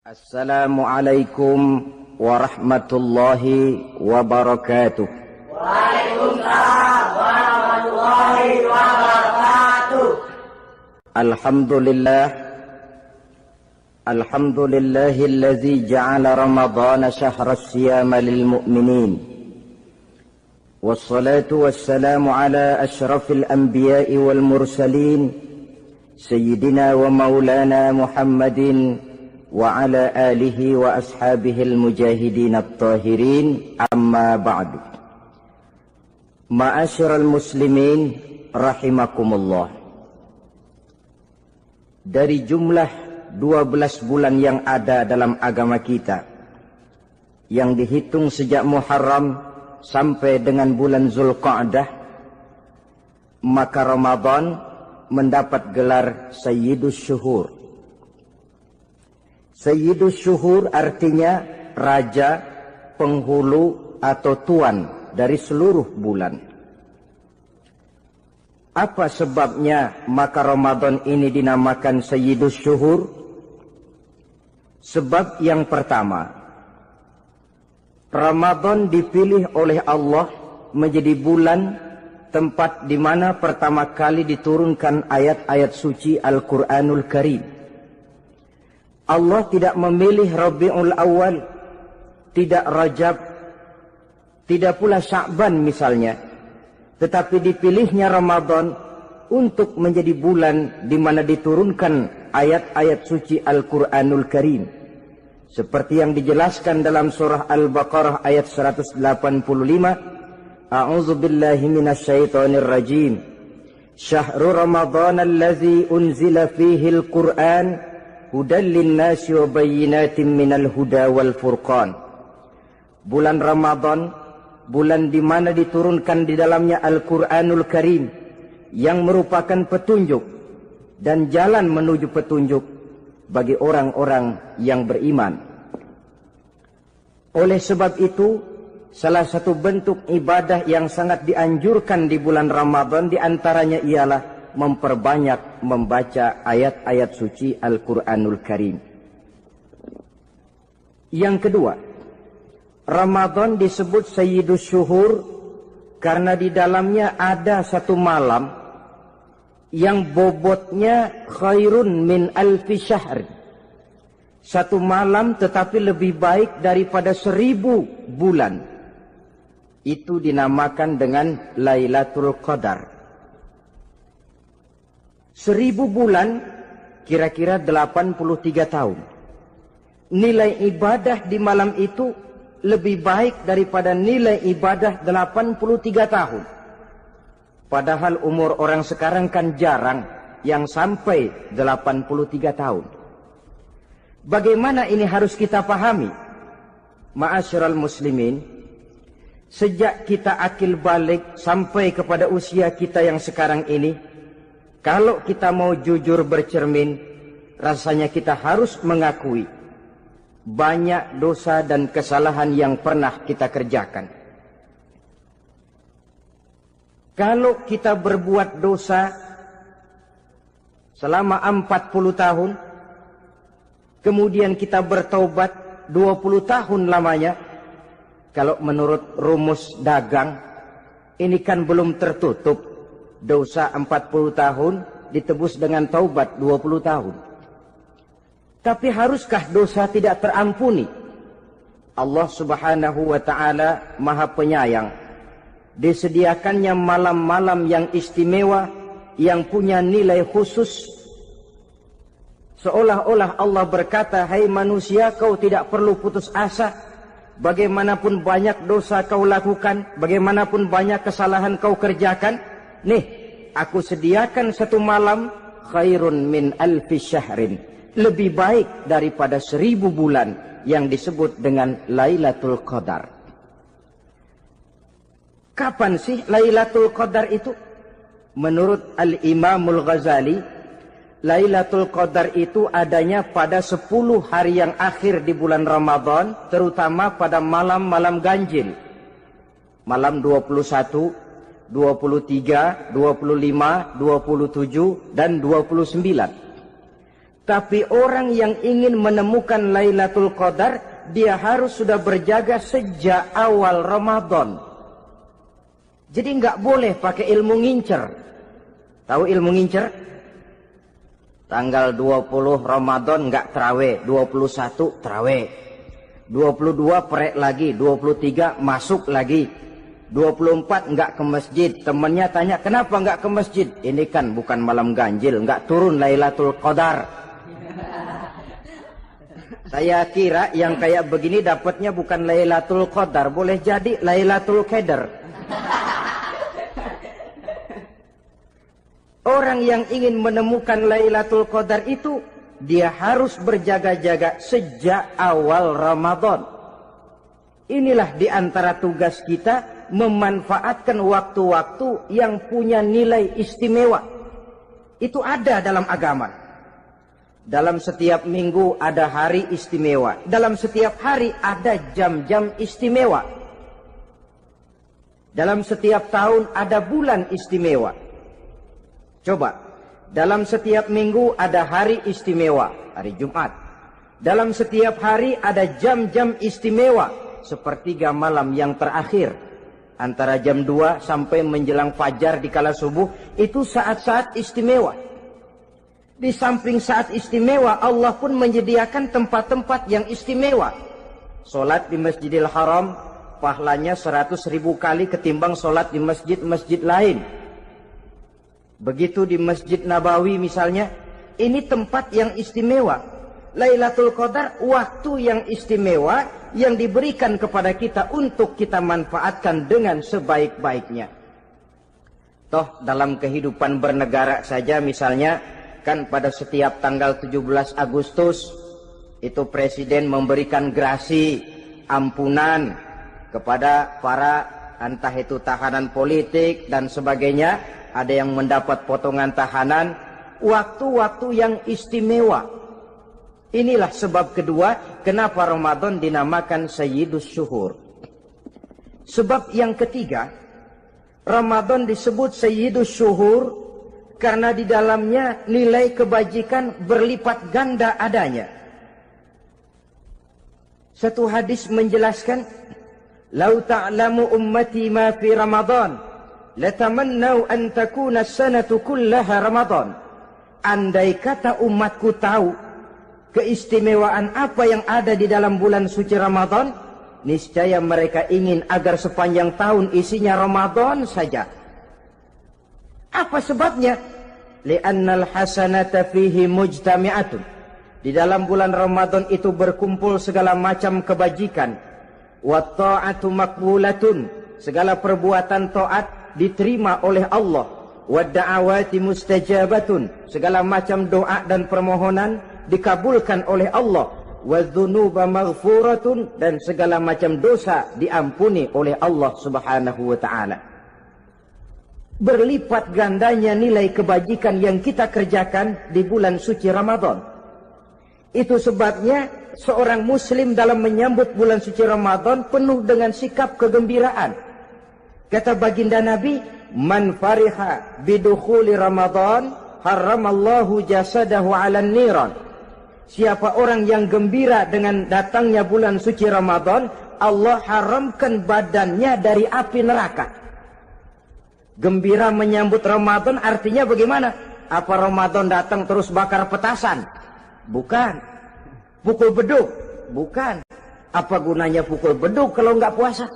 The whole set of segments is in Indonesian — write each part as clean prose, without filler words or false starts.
Assalamualaikum warahmatullahi wabarakatuh. Waalaikumsalam warahmatullahi wabarakatuh. Alhamdulillahillazi ja'ala ramadhana syahra siyama lil mu'minin. Wassalatu wassalamu ala ashrafil anbiya'i wal mursalin sayyidina wa maulana Muhammadin wa ala alihi wa ashabihil mujahidin at-tahirin, amma ba'du. Ma'asyiral muslimin rahimakumullah. Dari jumlah 12 bulan yang ada dalam agama kita, yang dihitung sejak Muharram sampai dengan bulan Zulqa'dah, maka Ramadan mendapat gelar Sayyidus Syuhur. Sayyidus Syuhur artinya raja, penghulu atau tuan dari seluruh bulan. Apa sebabnya maka Ramadan ini dinamakan Sayyidus Syuhur? Sebab yang pertama, Ramadan dipilih oleh Allah menjadi bulan tempat di mana pertama kali diturunkan ayat-ayat suci Al-Quranul Karim. Allah tidak memilih Rabiul Awal, tidak Rajab, tidak pula Sya'ban misalnya, tetapi dipilihnya Ramadan untuk menjadi bulan di mana diturunkan ayat-ayat suci Al-Quranul Karim. Seperti yang dijelaskan dalam surah Al-Baqarah ayat 185, A'udzu billahi minasyaitonir rajim. Syahrul Ramadan allazi unzila fihi al-Qur'an hudan linnasi wa bayyinatin minal huda wal furqan. Bulan Ramadan, bulan di mana diturunkan di dalamnya Al-Qur'anul Karim yang merupakan petunjuk dan jalan menuju petunjuk bagi orang-orang yang beriman. Oleh sebab itu, salah satu bentuk ibadah yang sangat dianjurkan di bulan Ramadan diantaranya ialah memperbanyak membaca ayat-ayat suci Al-Quranul Karim. Yang kedua, Ramadan disebut Sayyidus Syuhur karena di dalamnya ada satu malam yang bobotnya khairun min alfi syahr. Satu malam tetapi lebih baik daripada 1000 bulan. Itu dinamakan dengan Lailatul Qadar. 1000 bulan kira-kira 83 tahun. Nilai ibadah di malam itu lebih baik daripada nilai ibadah 83 tahun. Padahal umur orang sekarang kan jarang yang sampai 83 tahun. Bagaimana ini harus kita pahami? Ma'asyiral muslimin, sejak kita akil balik sampai kepada usia kita yang sekarang ini, kalau kita mau jujur bercermin, rasanya kita harus mengakui banyak dosa dan kesalahan yang pernah kita kerjakan. Kalau kita berbuat dosa selama 40 tahun, kemudian kita bertaubat 20 tahun lamanya, kalau menurut rumus dagang, ini kan belum tertutup. Dosa 40 tahun ditebus dengan taubat 20 tahun. Tapi haruskah dosa tidak terampuni? Allah Subhanahu wa ta'ala Maha Penyayang. Disediakannya malam-malam yang istimewa, yang punya nilai khusus. Seolah-olah Allah berkata, hai manusia, kau tidak perlu putus asa. Bagaimanapun banyak dosa kau lakukan, bagaimanapun banyak kesalahan kau kerjakan, nih, aku sediakan satu malam khairun min alfi syahrin, lebih baik daripada 1000 bulan yang disebut dengan Lailatul Qadar. Kapan sih Lailatul Qadar itu? Menurut Al-Imamul Ghazali, Lailatul Qadar itu adanya pada 10 hari yang akhir di bulan Ramadan, terutama pada malam-malam ganjil. Malam 21, 23, 25, 27, dan 29. Tapi orang yang ingin menemukan Lailatul Qadar, dia harus sudah berjaga sejak awal Ramadan. Jadi nggak boleh pakai ilmu ngincer. Tahu ilmu ngincer? Tanggal 20 Ramadan nggak terawih, 21 terawih, 22 perek lagi, 23 masuk lagi, 24 nggak ke masjid. Temannya tanya, kenapa nggak ke masjid? Ini kan bukan malam ganjil, nggak turun Lailatul Qadar. Saya kira yang kayak begini dapatnya bukan Lailatul Qadar, boleh jadi Lailatul Qadar. Orang yang ingin menemukan Lailatul Qadar itu, dia harus berjaga-jaga sejak awal Ramadan. Inilah di antara tugas kita, memanfaatkan waktu-waktu yang punya nilai istimewa. Itu ada dalam agama. Dalam setiap minggu ada hari istimewa. Dalam setiap hari ada jam-jam istimewa. Dalam setiap tahun ada bulan istimewa. Coba, dalam setiap minggu ada hari istimewa, hari Jumat. Dalam setiap hari ada jam-jam istimewa, sepertiga malam yang terakhir. Antara jam 2 sampai menjelang fajar di kala subuh, itu saat-saat istimewa. Di samping saat istimewa, Allah pun menyediakan tempat-tempat yang istimewa. Solat di Masjidil Haram, pahalanya 100.000 kali ketimbang solat di masjid-masjid lain. Begitu di Masjid Nabawi misalnya, ini tempat yang istimewa. Lailatul Qadar, waktu yang istimewa yang diberikan kepada kita untuk kita manfaatkan dengan sebaik-baiknya. Toh dalam kehidupan bernegara saja misalnya, kan pada setiap tanggal 17 Agustus itu presiden memberikan grasi ampunan kepada para entah itu tahanan politik dan sebagainya. Ada yang mendapat potongan tahanan. Waktu-waktu yang istimewa. Inilah sebab kedua kenapa Ramadan dinamakan Sayyidus Syuhur. Sebab yang ketiga, Ramadan disebut Sayyidus Syuhur karena di dalamnya nilai kebajikan berlipat ganda adanya. Satu hadis menjelaskan, "Lau ta'lamu ummati ma fi Ramadan, latamannau an takuna as-sanatu kullaha Ramadan." Andai kata umatku tahu keistimewaan apa yang ada di dalam bulan suci Ramadan, niscaya mereka ingin agar sepanjang tahun isinya Ramadan saja. Apa sebabnya? Li'annal hasanata fihi mujtami'atun. Di dalam bulan Ramadan itu berkumpul segala macam kebajikan. Wa ta'atu maqbulatun. Segala perbuatan taat diterima oleh Allah. Wa da'awati mustajabatun. Segala macam doa dan permohonan dikabulkan oleh Allah. Wa dzunuba maghfuratun. Dan segala macam dosa diampuni oleh Allah Subhanahu wa ta'ala. Berlipat gandanya nilai kebajikan yang kita kerjakan di bulan suci Ramadan. Itu sebabnya seorang muslim dalam menyambut bulan suci Ramadan penuh dengan sikap kegembiraan. Kata baginda Nabi, "Man fariha bidukhuli Ramadan, haramallahu jasadahu 'alan niran." Siapa orang yang gembira dengan datangnya bulan suci Ramadan, Allah haramkan badannya dari api neraka. Gembira menyambut Ramadan artinya bagaimana? Apa Ramadan datang terus bakar petasan? Bukan. Pukul beduk? Bukan. Apa gunanya pukul beduk kalau nggak puasa?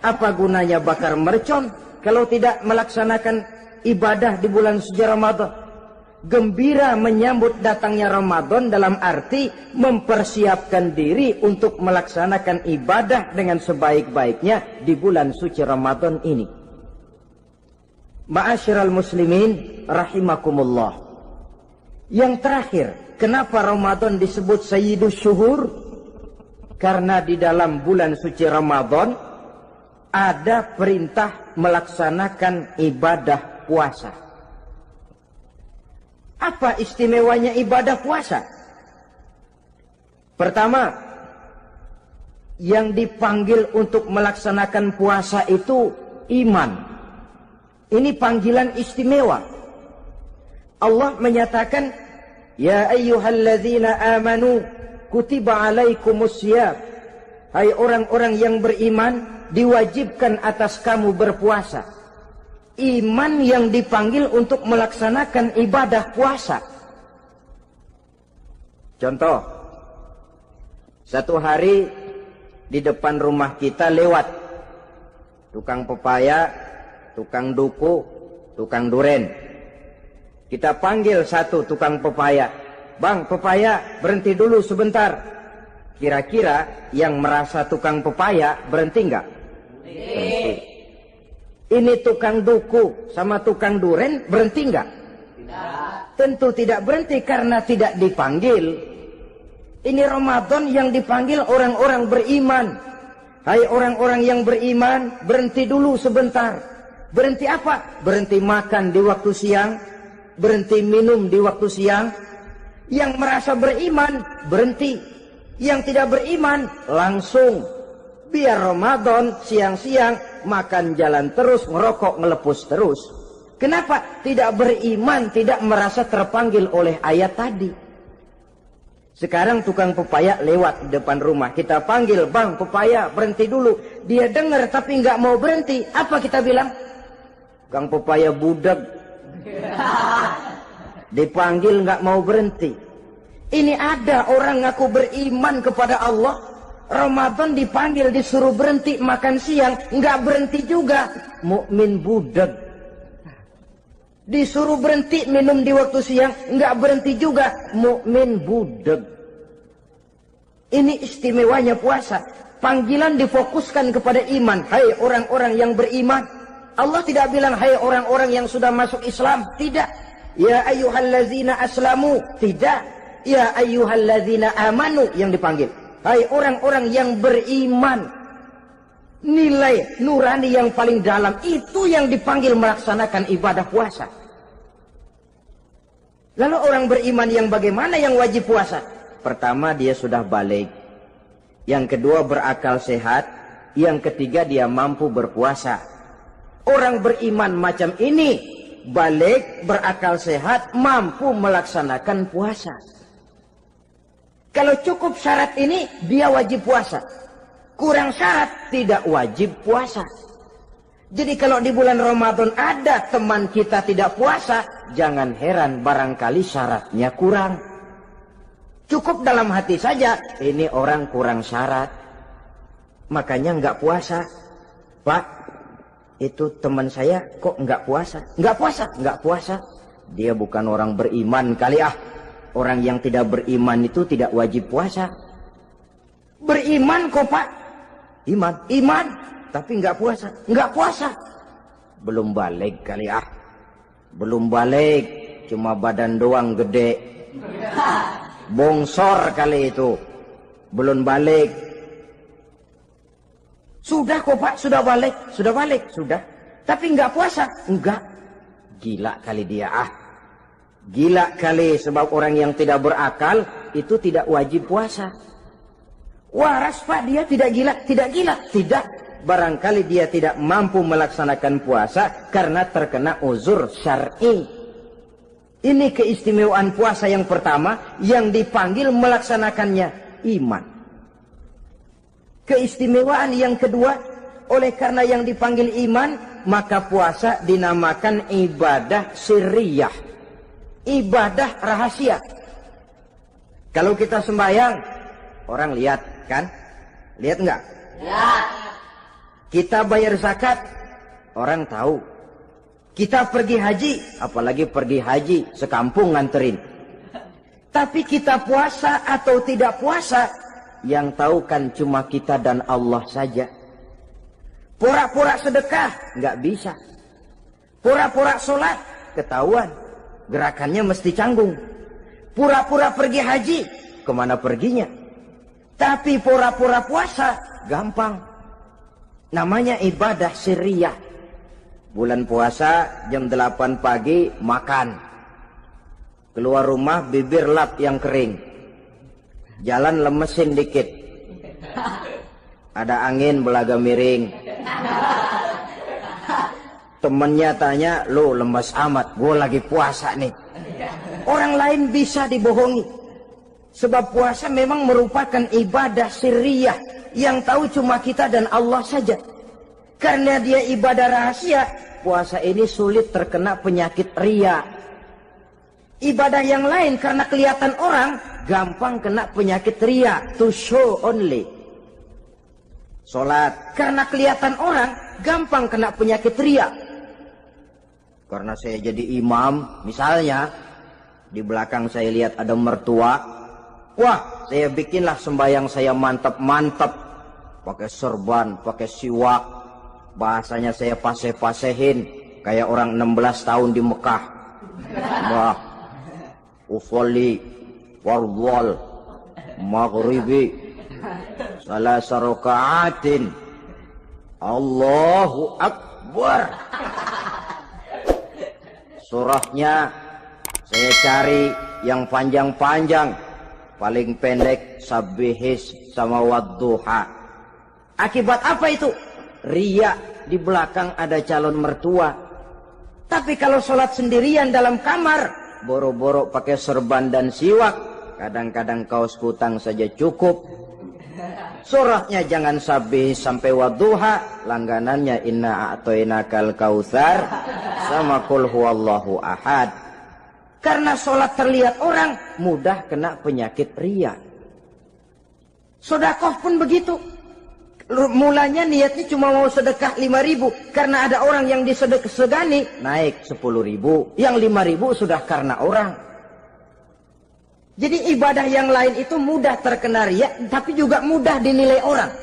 Apa gunanya bakar mercon kalau tidak melaksanakan ibadah di bulan suci Ramadan? Gembira menyambut datangnya Ramadan dalam arti mempersiapkan diri untuk melaksanakan ibadah dengan sebaik-baiknya di bulan suci Ramadan ini. Ma'asyiral muslimin rahimakumullah. Yang terakhir, kenapa Ramadan disebut Sayyidus Syuhur? Karena di dalam bulan suci Ramadan ada perintah melaksanakan ibadah puasa. Apa istimewanya ibadah puasa? Pertama, yang dipanggil untuk melaksanakan puasa itu iman. Ini panggilan istimewa. Allah menyatakan, Ya ayyuhalladzina amanu kutiba alaikumusiyam. Hai orang-orang yang beriman, diwajibkan atas kamu berpuasa. Iman yang dipanggil untuk melaksanakan ibadah puasa. Contoh, satu hari di depan rumah kita lewat tukang pepaya, tukang duku, tukang duren. Kita panggil satu tukang pepaya. Bang, pepaya, berhenti dulu sebentar. Kira-kira yang merasa tukang pepaya berhenti enggak? Berhenti. Ini tukang duku sama tukang duren berhenti enggak? Tidak. Tentu tidak berhenti karena tidak dipanggil. Ini Ramadan yang dipanggil orang-orang beriman. Hai orang-orang yang beriman, berhenti dulu sebentar. Berhenti apa? Berhenti makan di waktu siang, berhenti minum di waktu siang. Yang merasa beriman, berhenti. Yang tidak beriman, langsung. Biar Ramadan siang-siang makan jalan terus, ngerokok, ngelepus terus. Kenapa? Tidak beriman, tidak merasa terpanggil oleh ayat tadi. Sekarang tukang pepaya lewat di depan rumah. Kita panggil, bang pepaya berhenti dulu. Dia dengar tapi nggak mau berhenti. Apa kita bilang? Kang pepaya budak. Dipanggil nggak mau berhenti. Ini ada orang ngaku beriman kepada Allah. Ramadan dipanggil disuruh berhenti makan siang. Nggak berhenti juga. Mukmin budak. Disuruh berhenti minum di waktu siang, nggak berhenti juga, mukmin budak. Ini istimewanya puasa. Panggilan difokuskan kepada iman. Hai orang-orang yang beriman. Allah tidak bilang hai orang-orang yang sudah masuk Islam. Tidak. Ya ayyuhallazina aslamu. Tidak. Ya ayyuhallazina amanu yang dipanggil. Hai orang-orang yang beriman. Nilai nurani yang paling dalam itu yang dipanggil melaksanakan ibadah puasa. Lalu orang beriman yang bagaimana yang wajib puasa? Pertama, dia sudah balik. Yang kedua, berakal sehat. Yang ketiga, dia mampu berpuasa. Orang beriman macam ini balik, berakal sehat, mampu melaksanakan puasa. Kalau cukup syarat ini, dia wajib puasa. Kurang syarat, tidak wajib puasa. Jadi kalau di bulan Ramadan ada teman kita tidak puasa, jangan heran barangkali syaratnya kurang. Cukup dalam hati saja, ini orang kurang syarat. Makanya nggak puasa. Pak, itu teman saya kok nggak puasa? Nggak puasa, nggak puasa. Dia bukan orang beriman kali ah. Orang yang tidak beriman itu tidak wajib puasa. Beriman kok Pak? Iman, tapi nggak puasa, nggak puasa. Belum balik kali ah, belum balik, cuma badan doang gede, bongsor kali itu, belum balik. Sudah kok Pak, sudah balik, sudah. Tapi nggak puasa, enggak. Gila kali dia ah, gila kali sebab orang yang tidak berakal itu tidak wajib puasa. Waras Pak, dia tidak gila, tidak. Barangkali dia tidak mampu melaksanakan puasa karena terkena uzur syar'i. Ini keistimewaan puasa yang pertama yang dipanggil melaksanakannya iman. Keistimewaan yang kedua, oleh karena yang dipanggil iman, maka puasa dinamakan ibadah sirriyah. Ibadah rahasia. Kalau kita sembahyang, orang lihat kan? Lihat enggak? Lihat. Kita bayar zakat, orang tahu. Kita pergi haji, apalagi pergi haji, sekampung nganterin. Tapi kita puasa atau tidak puasa, yang tahu kan cuma kita dan Allah saja. Pura-pura sedekah, nggak bisa. Pura-pura sholat, ketahuan. Gerakannya mesti canggung. Pura-pura pergi haji, kemana perginya? Tapi pura-pura puasa, gampang. Namanya ibadah sirriyah. Bulan puasa jam 8 pagi makan. Keluar rumah bibir lap yang kering. Jalan lemesin dikit. Ada angin belaga miring. Temennya tanya, lu lemes amat, gue lagi puasa nih. Orang lain bisa dibohongi. Sebab puasa memang merupakan ibadah sirriyah yang tahu cuma kita dan Allah saja. Karena dia ibadah rahasia, puasa ini sulit terkena penyakit riya. Ibadah yang lain karena kelihatan orang, gampang kena penyakit riya, to show only. Sholat karena kelihatan orang, gampang kena penyakit riya. Karena saya jadi imam, misalnya di belakang saya lihat ada mertua, wah saya bikinlah sembahyang saya mantap-mantap, pakai serban, pakai siwak, bahasanya saya paseh-pasehin kayak orang 16 tahun di Mekah. Wah, usolli fardhal maghribi salasa raka'atin Allahu Akbar. Surahnya saya cari yang panjang-panjang, paling pendek Sabbihis sama Wadduha. Akibat apa itu? Riya, di belakang ada calon mertua. Tapi kalau sholat sendirian dalam kamar, boro-boro pakai serban dan siwak, kadang-kadang kaos kutang saja cukup. Surahnya jangan Sabbihis sampai Wadduha, langganannya Inna A'toinakal Kautsar sama Qul Huwallahu Ahad. Karena sholat terlihat orang, mudah kena penyakit riya. Sedekah pun begitu. Mulanya niatnya cuma mau sedekah 5.000, karena ada orang yang disedekahani naik 10.000, yang 5.000 sudah karena orang. Jadi ibadah yang lain itu mudah terkena riya, tapi juga mudah dinilai orang.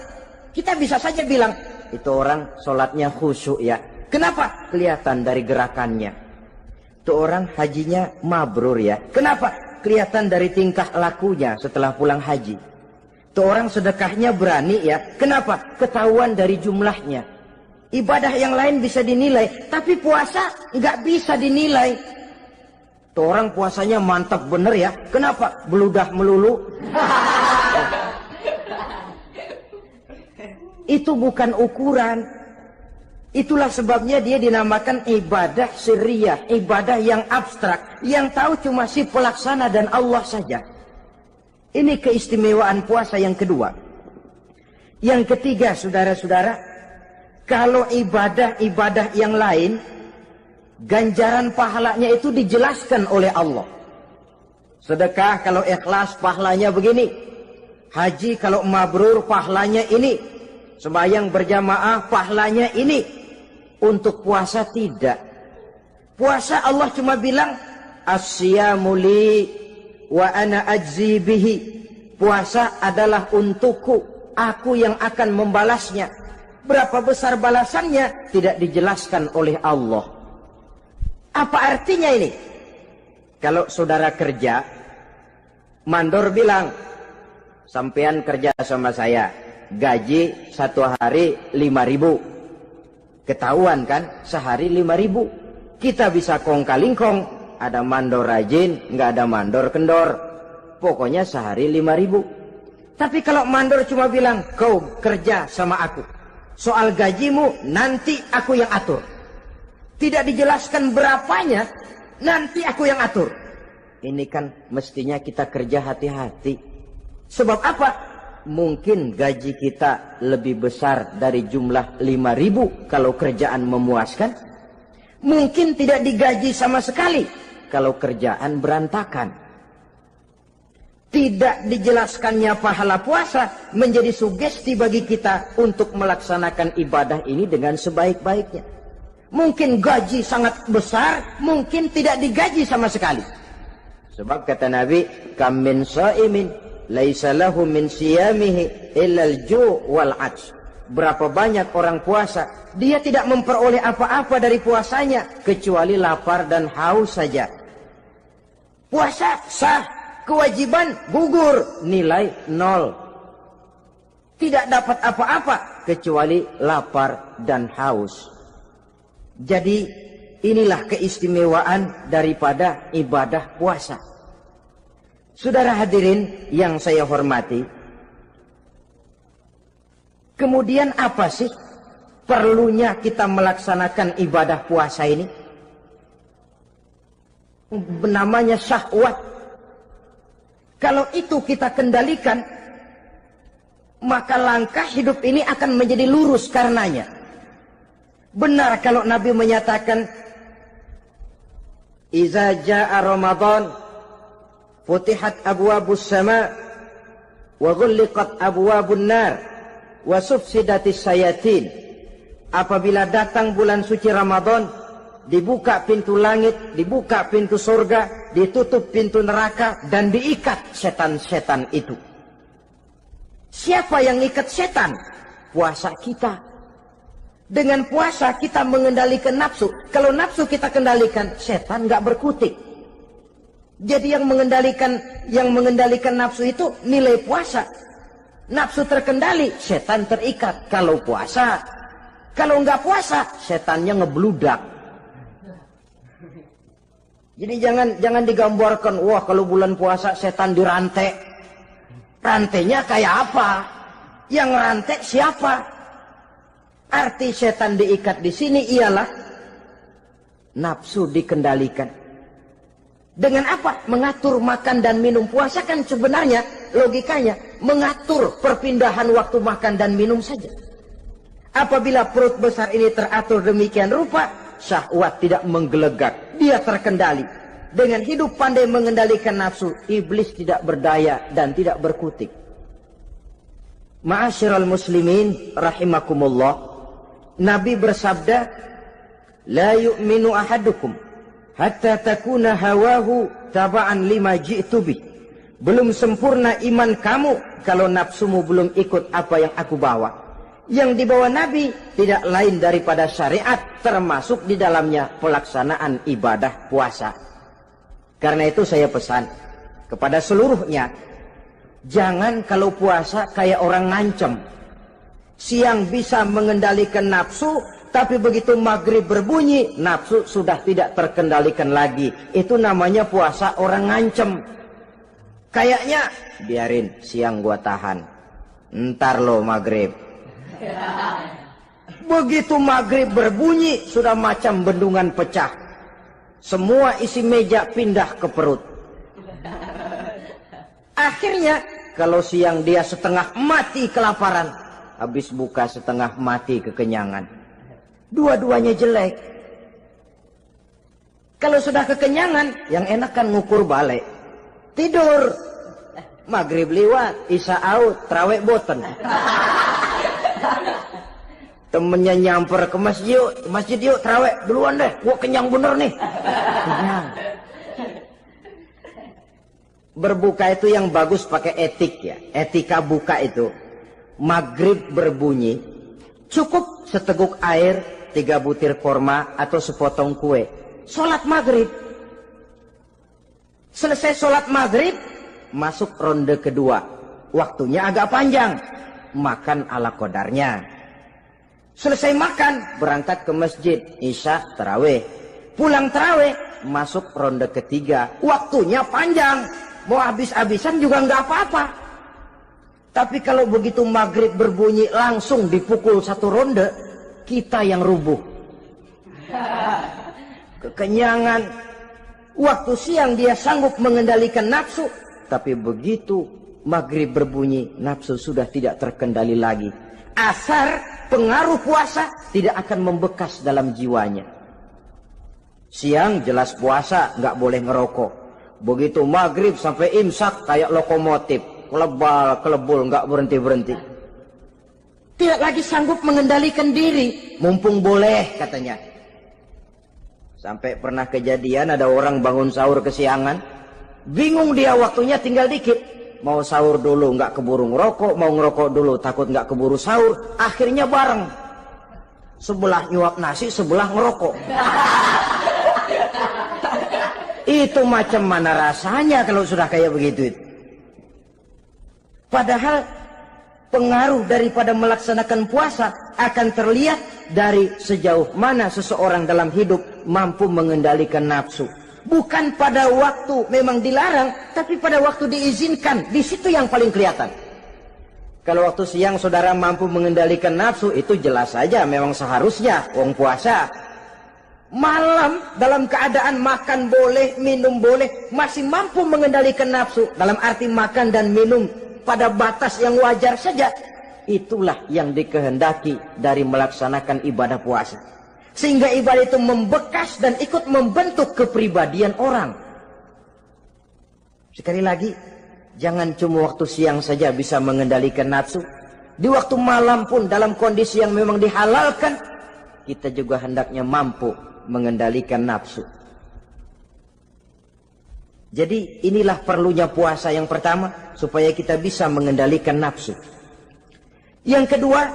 Kita bisa saja bilang, itu orang sholatnya khusyuk ya. Kenapa? Kelihatan dari gerakannya. Itu orang hajinya mabrur ya. Kenapa? Kelihatan dari tingkah lakunya setelah pulang haji. Itu orang sedekahnya berani ya. Kenapa? Ketahuan dari jumlahnya. Ibadah yang lain bisa dinilai, tapi puasa nggak bisa dinilai. Itu orang puasanya mantap bener ya. Kenapa? Beludah melulu. Itu bukan ukuran. Itulah sebabnya dia dinamakan ibadah sirriyah, ibadah yang abstrak, yang tahu cuma si pelaksana dan Allah saja. Ini keistimewaan puasa yang kedua. Yang ketiga, saudara-saudara, kalau ibadah-ibadah yang lain, ganjaran pahalanya itu dijelaskan oleh Allah. Sedekah kalau ikhlas pahalanya begini. Haji kalau mabrur pahalanya ini. Sembahyang berjamaah pahalanya ini. Untuk puasa tidak. Puasa Allah cuma bilang as-siyamu li wa ana ajzi bihi. Puasa adalah untukku, aku yang akan membalasnya. Berapa besar balasannya tidak dijelaskan oleh Allah. Apa artinya ini? Kalau saudara kerja, mandor bilang, sampean kerja sama saya, gaji satu hari 5.000. Ketahuan kan, sehari 5.000. Kita bisa kong-kalingkong, ada mandor rajin, nggak ada mandor kendor. Pokoknya sehari 5.000. Tapi kalau mandor cuma bilang, kau kerja sama aku, soal gajimu nanti aku yang atur. Tidak dijelaskan berapanya, nanti aku yang atur. Ini kan mestinya kita kerja hati-hati. Sebab apa? Mungkin gaji kita lebih besar dari jumlah 5.000 kalau kerjaan memuaskan. Mungkin tidak digaji sama sekali kalau kerjaan berantakan. Tidak dijelaskannya pahala puasa menjadi sugesti bagi kita untuk melaksanakan ibadah ini dengan sebaik-baiknya. Mungkin gaji sangat besar, mungkin tidak digaji sama sekali. Sebab kata Nabi, kam min shaimin laisa lahu min siyamihi illa al-ju' wal 'atsh. Berapa banyak orang puasa, dia tidak memperoleh apa-apa dari puasanya kecuali lapar dan haus saja. Puasa sah, kewajiban gugur, nilai 0. Tidak dapat apa-apa kecuali lapar dan haus. Jadi inilah keistimewaan daripada ibadah puasa. Saudara hadirin yang saya hormati, kemudian apa sih perlunya kita melaksanakan ibadah puasa ini? namanya syahwat. Kalau itu kita kendalikan, maka langkah hidup ini akan menjadi lurus karenanya. Benar kalau Nabi menyatakan, "Iza jaa Ramadan, futihat abwabus sama, wa ghulliqat abwabun nar, wa sufsidatis sayatin." Apabila datang bulan suci Ramadan, dibuka pintu langit, dibuka pintu surga, ditutup pintu neraka, dan diikat setan-setan itu. Siapa yang ikat setan? Puasa kita. Dengan puasa kita mengendalikan nafsu. Kalau nafsu kita kendalikan, setan nggak berkutik. Jadi yang mengendalikan nafsu itu nilai puasa. Nafsu terkendali, setan terikat. Kalau puasa, kalau nggak puasa, setannya ngebludak. Jadi jangan digambarkan, wah kalau bulan puasa setan dirantai. Rantainya kayak apa? Yang rantai siapa? Arti setan diikat di sini ialah nafsu dikendalikan. Dengan apa? Mengatur makan dan minum. Puasa kan sebenarnya logikanya mengatur perpindahan waktu makan dan minum saja. Apabila perut besar ini teratur demikian rupa, syahwat tidak menggelegak, dia terkendali. Dengan hidup pandai mengendalikan nafsu, iblis tidak berdaya dan tidak berkutik. Ma'asyiral muslimin rahimakumullah, Nabi bersabda, "La yu'minu ahadukum hatta takuna hawahu taba'an lima ji'tu bih." Belum sempurna iman kamu kalau nafsumu belum ikut apa yang aku bawa. Yang dibawa Nabi tidak lain daripada syariat, termasuk di dalamnya pelaksanaan ibadah puasa. Karena itu saya pesan kepada seluruhnya, jangan kalau puasa kayak orang ngancem. Siang bisa mengendalikan nafsu, tapi begitu maghrib berbunyi, nafsu sudah tidak terkendalikan lagi. Itu namanya puasa orang ngancem. Kayaknya, biarin siang gua tahan, ntar lo maghrib. Begitu maghrib berbunyi, sudah macam bendungan pecah. Semua isi meja pindah ke perut. Akhirnya, kalau siang dia setengah mati kelaparan, habis buka setengah mati kekenyangan. Dua-duanya jelek. Kalau sudah kekenyangan, yang enak kan ngukur balik. Tidur. Maghrib liwat, isya out, trawek boten. Temennya nyamper ke masjid yuk trawek duluan deh, gua kenyang bener nih. Kenyang. Berbuka itu yang bagus pakai etik ya. Etika buka itu, maghrib berbunyi, cukup seteguk air, 3 butir korma atau sepotong kue. Sholat maghrib. Selesai sholat maghrib, masuk ronde kedua. Waktunya agak panjang. Makan ala qadarnya. Selesai makan, berangkat ke masjid, isya, tarawih. Pulang tarawih, masuk ronde ketiga. Waktunya panjang. Mau habis-habisan juga nggak apa-apa. Tapi kalau begitu maghrib berbunyi langsung dipukul 1 ronde, kita yang rubuh. Kekenyangan. Waktu siang dia sanggup mengendalikan nafsu. Tapi begitu maghrib berbunyi, nafsu sudah tidak terkendali lagi. Asar pengaruh puasa tidak akan membekas dalam jiwanya. Siang jelas puasa, nggak boleh ngerokok. Begitu maghrib sampai imsak kayak lokomotif, kelebul, nggak berhenti-berhenti. Tidak lagi sanggup mengendalikan diri, mumpung boleh katanya. Sampai pernah kejadian ada orang bangun sahur kesiangan, bingung dia waktunya tinggal dikit. Mau sahur dulu nggak keburu ngerokok, mau ngerokok dulu takut nggak keburu sahur, akhirnya bareng. Sebelah nyuap nasi, sebelah ngerokok. Itu macam mana rasanya kalau sudah kayak begitu itu. Padahal pengaruh daripada melaksanakan puasa akan terlihat dari sejauh mana seseorang dalam hidup mampu mengendalikan nafsu. Bukan pada waktu memang dilarang, tapi pada waktu diizinkan. Di situ yang paling kelihatan. Kalau waktu siang saudara mampu mengendalikan nafsu, itu jelas saja memang seharusnya wong puasa. Malam dalam keadaan makan boleh, minum boleh, masih mampu mengendalikan nafsu, dalam arti makan dan minum pada batas yang wajar saja. Itulah yang dikehendaki dari melaksanakan ibadah puasa. Sehingga ibadah itu membekas dan ikut membentuk kepribadian orang. Sekali lagi, jangan cuma waktu siang saja bisa mengendalikan nafsu. Di waktu malam pun dalam kondisi yang memang dihalalkan, kita juga hendaknya mampu mengendalikan nafsu. Jadi inilah perlunya puasa yang pertama, supaya kita bisa mengendalikan nafsu. Yang kedua,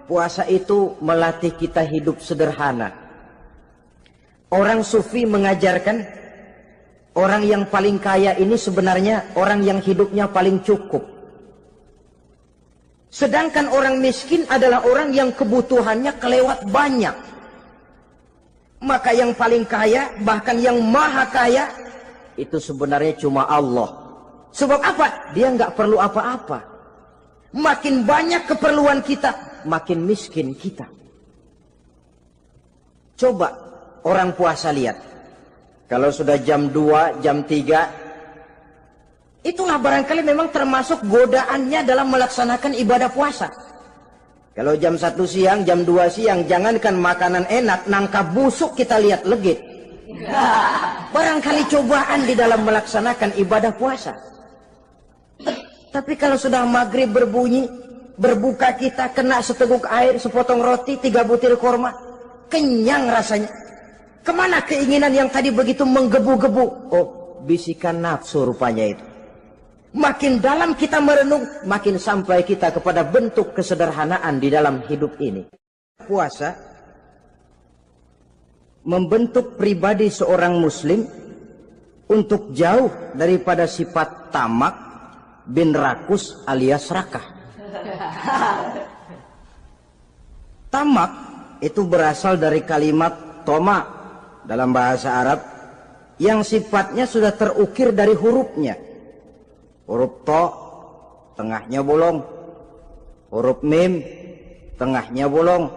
puasa itu melatih kita hidup sederhana. Orang sufi mengajarkan, orang yang paling kaya ini sebenarnya orang yang hidupnya paling cukup. Sedangkan orang miskin adalah orang yang kebutuhannya kelewat banyak. Maka yang paling kaya, bahkan yang maha kaya, itu sebenarnya cuma Allah. Sebab apa? Dia nggak perlu apa-apa. Makin banyak keperluan kita, makin miskin kita. Coba orang puasa lihat. Kalau sudah jam 2, jam 3, itulah barangkali memang termasuk godaannya dalam melaksanakan ibadah puasa. Kalau jam 1 siang, jam 2 siang, jangankan makanan enak, nangka busuk kita lihat legit. Barangkali cobaan di dalam melaksanakan ibadah puasa. Tapi kalau sudah maghrib berbunyi, berbuka kita, kena seteguk air, sepotong roti, 3 butir korma, kenyang rasanya. Kemana keinginan yang tadi begitu menggebu-gebu? Oh, bisikan nafsu rupanya itu. Makin dalam kita merenung, makin sampai kita kepada bentuk kesederhanaan di dalam hidup ini. Puasa membentuk pribadi seorang muslim untuk jauh daripada sifat tamak bin rakus alias rakah. Tamak itu berasal dari kalimat toma dalam bahasa Arab yang sifatnya sudah terukir dari hurufnya. Huruf to, tengahnya bolong. Huruf mim, tengahnya bolong.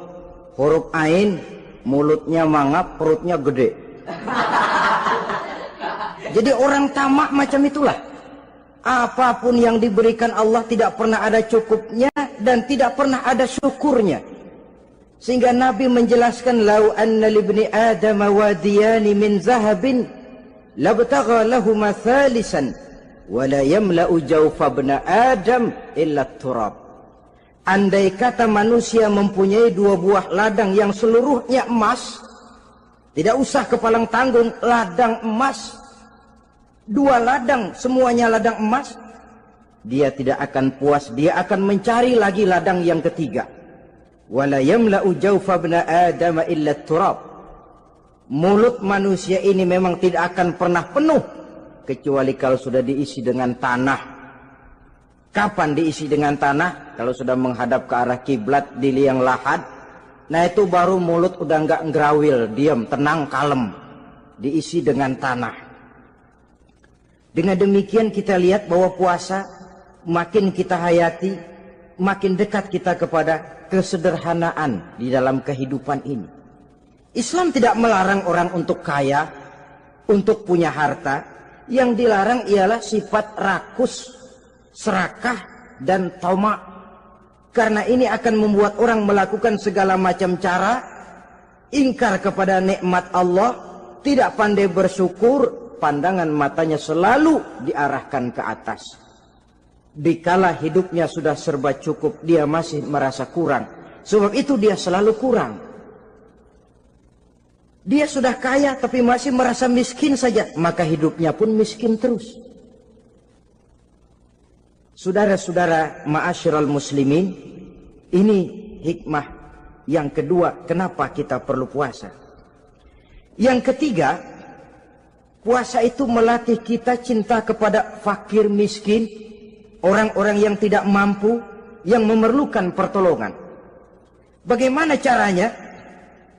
Huruf ain, mulutnya mangap, perutnya gede. Jadi orang tamak macam itulah. Apapun yang diberikan Allah tidak pernah ada cukupnya dan tidak pernah ada syukurnya. Sehingga Nabi menjelaskan, lau anna libni Adam wadiyani min zahabin labtagha lahuma thalisan wala yamla'u jawfa ibna Adam illa turab. Andai kata manusia mempunyai 2 buah ladang yang seluruhnya emas, tidak usah kepalang tanggung, ladang emas, 2 ladang semuanya ladang emas, dia tidak akan puas, dia akan mencari lagi ladang yang ketiga. Wala yamla'u jawfa ibna Adam illa turab. Mulut manusia ini memang tidak akan pernah penuh kecuali kalau sudah diisi dengan tanah. Kapan diisi dengan tanah? Kalau sudah menghadap ke arah kiblat di liang lahat, nah itu baru mulut udah nggak ngerawil, diam, tenang, kalem, diisi dengan tanah. Dengan demikian kita lihat bahwa puasa makin kita hayati, makin dekat kita kepada kesederhanaan di dalam kehidupan ini. Islam tidak melarang orang untuk kaya, untuk punya harta. Yang dilarang ialah sifat rakus, serakah, dan tamak. Karena ini akan membuat orang melakukan segala macam cara, ingkar kepada nikmat Allah, tidak pandai bersyukur, pandangan matanya selalu diarahkan ke atas. Dikala hidupnya sudah serba cukup, dia masih merasa kurang. Sebab itu dia selalu kurang. Dia sudah kaya tapi masih merasa miskin saja, maka hidupnya pun miskin terus. Saudara-saudara ma'asyiral muslimin, ini hikmah yang kedua kenapa kita perlu puasa. Yang ketiga, puasa itu melatih kita cinta kepada fakir miskin, orang-orang yang tidak mampu, yang memerlukan pertolongan. Bagaimana caranya?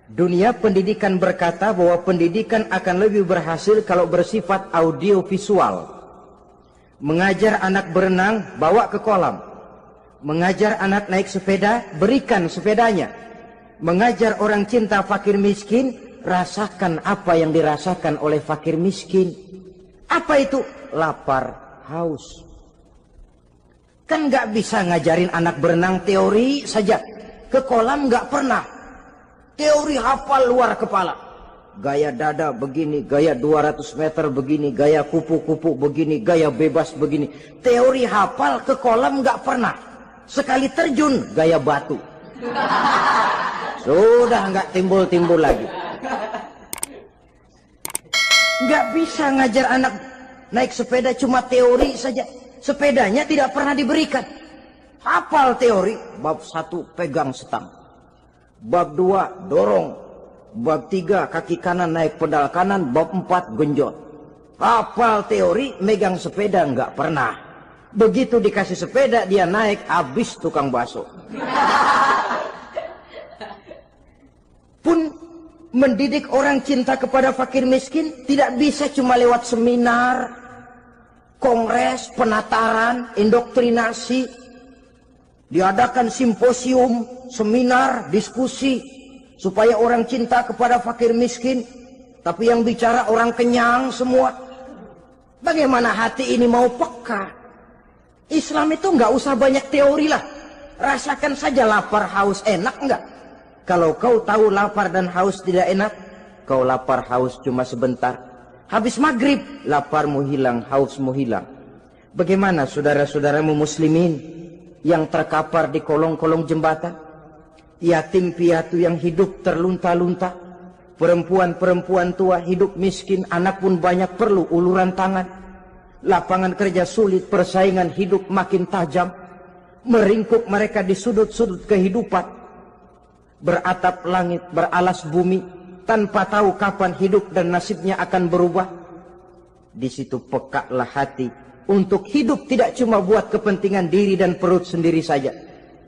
Dunia pendidikan berkata bahwa pendidikan akan lebih berhasil kalau bersifat audiovisual. Mengajar anak berenang, bawa ke kolam. Mengajar anak naik sepeda, berikan sepedanya. Mengajar orang cinta fakir miskin, rasakan apa yang dirasakan oleh fakir miskin. Apa itu? Lapar, haus. Kan nggak bisa ngajarin anak berenang teori saja. Ke kolam nggak pernah. Teori hafal luar kepala. Gaya dada begini, gaya 200 meter begini, gaya kupu-kupu begini, gaya bebas begini. Teori hafal ke kolam nggak pernah. Sekali terjun, gaya batu. Sudah nggak timbul-timbul lagi. Nggak bisa ngajar anak naik sepeda cuma teori saja. Sepedanya tidak pernah diberikan. Hafal teori, bab 1 pegang setang. Bab 2 dorong. Bab 3 kaki kanan naik pedal kanan. Bab 4 genjot. Hafal teori, megang sepeda nggak pernah. Begitu dikasih sepeda dia naik, habis tukang bakso. Pun mendidik orang cinta kepada fakir miskin tidak bisa cuma lewat seminar, kongres, penataran, indoktrinasi. Diadakan simposium, seminar, diskusi supaya orang cinta kepada fakir miskin, tapi yang bicara orang kenyang semua. Bagaimana hati ini mau peka? Islam itu nggak usah banyak teori lah. Rasakan saja lapar, haus, enak nggak? Kalau kau tahu lapar dan haus tidak enak, kau lapar haus cuma sebentar. Habis maghrib, laparmu hilang, hausmu hilang. Bagaimana saudara-saudaramu muslimin yang terkapar di kolong-kolong jembatan? Yatim piatu yang hidup terlunta-lunta. Perempuan-perempuan tua hidup miskin, anak pun banyak perlu uluran tangan. Lapangan kerja sulit, persaingan hidup makin tajam. Meringkuk mereka di sudut-sudut kehidupan. Beratap langit, beralas bumi, tanpa tahu kapan hidup dan nasibnya akan berubah. Di situ pekalah hati untuk hidup tidak cuma buat kepentingan diri dan perut sendiri saja,